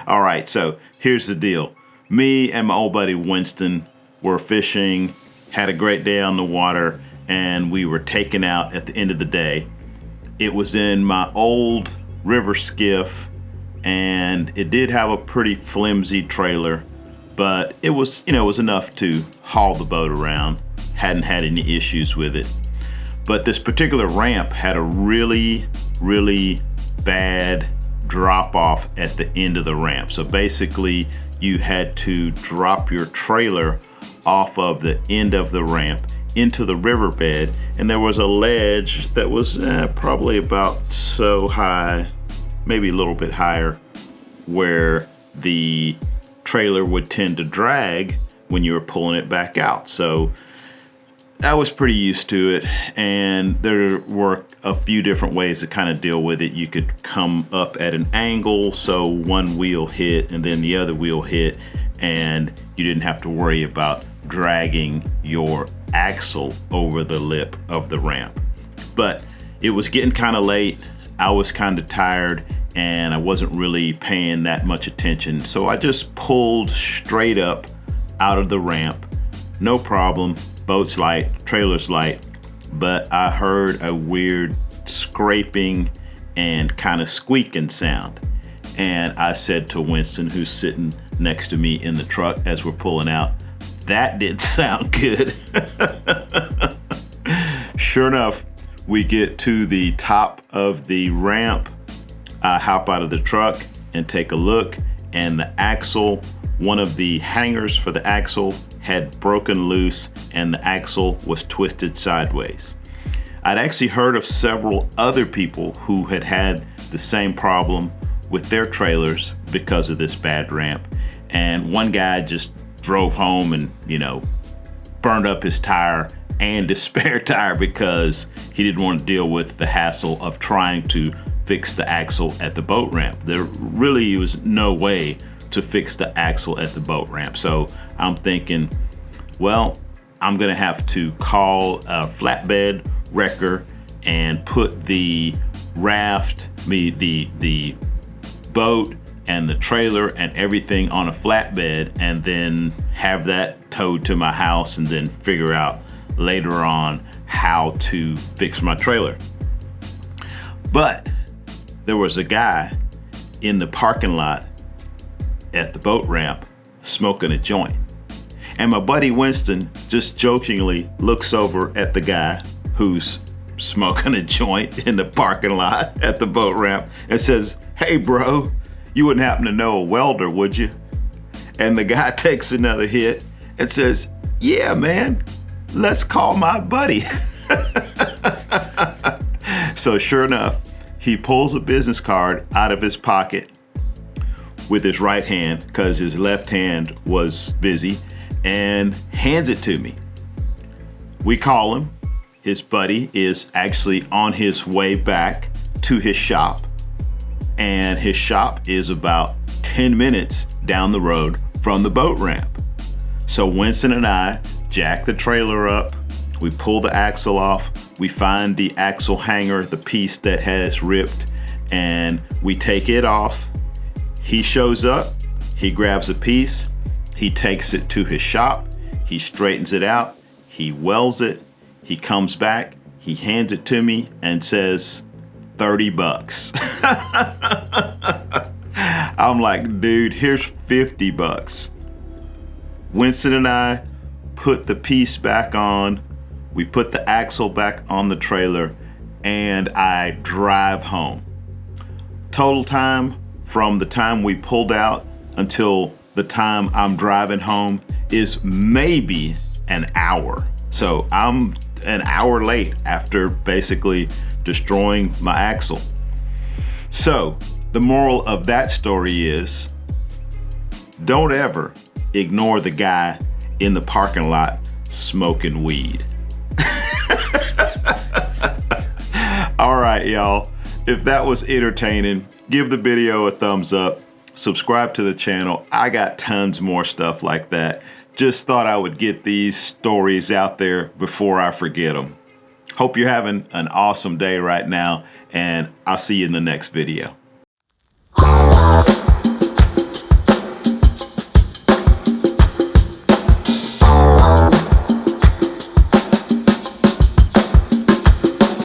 All right, so here's the deal. Me and my old buddy Winston were fishing, had a great day on the water, and we were taken out at the end of the day. It was in my old river skiff, and it did have a pretty flimsy trailer, but it was, it was enough to haul the boat around. Hadn't had any issues with it. But this particular ramp had a really, really bad drop off at the end of the ramp. So basically you had to drop your trailer off of the end of the ramp into the riverbed, and there was a ledge that was probably about so high, maybe a little bit higher, where the trailer would tend to drag when you were pulling it back out. So I was pretty used to it, and there were a few different ways to kind of deal with it. You could come up at an angle so one wheel hit and then the other wheel hit, and you didn't have to worry about dragging your axle over the lip of the ramp. But it was getting kind of late. I was kind of tired, and I wasn't really paying that much attention. So I just pulled straight up out of the ramp. No problem. Boat's light, trailer's light, but I heard a weird scraping and kind of squeaking sound. And I said to Winston, who's sitting next to me in the truck as we're pulling out, that didn't sound good. Sure enough, we get to the top of the ramp. I hop out of the truck and take a look, and the axle, one of the hangers for the axle had broken loose, and the axle was twisted sideways. I'd actually heard of several other people who had had the same problem with their trailers because of this bad ramp. And one guy just drove home and, burned up his tire and his spare tire because he didn't want to deal with the hassle of trying to fix the axle at the boat ramp. There really was no way to fix the axle at the boat ramp. So I'm thinking, well, I'm gonna have to call a flatbed wrecker and put the raft, the boat and the trailer and everything on a flatbed, and then have that towed to my house, and then figure out later on how to fix my trailer. But there was a guy in the parking lot at the boat ramp smoking a joint. And my buddy Winston just jokingly looks over at the guy who's smoking a joint in the parking lot at the boat ramp and says, "Hey bro, you wouldn't happen to know a welder, would you?" And the guy takes another hit and says, "Yeah man, let's call my buddy." So sure enough, he pulls a business card out of his pocket with his right hand, because his left hand was busy, and hands it to me. We call him. His buddy is actually on his way back to his shop, and his shop is about 10 minutes down the road from the boat ramp. So Winston and I jack the trailer up, we pull the axle off, we find the axle hanger, the piece that has ripped, and we take it off. He shows up, he grabs a piece, he takes it to his shop, he straightens it out, he welds it, he comes back, he hands it to me and says, $30. I'm like, dude, here's $50. Winston and I put the piece back on, we put the axle back on the trailer, and I drive home. Total time from the time we pulled out until the time I'm driving home is maybe an hour. So I'm an hour late after basically destroying my axle. So the moral of that story is, don't ever ignore the guy in the parking lot smoking weed. All right, y'all. If that was entertaining, give the video a thumbs up, subscribe to the channel. I got tons more stuff like that. Just thought I would get these stories out there before I forget them. Hope you're having an awesome day right now, and I'll see you in the next video.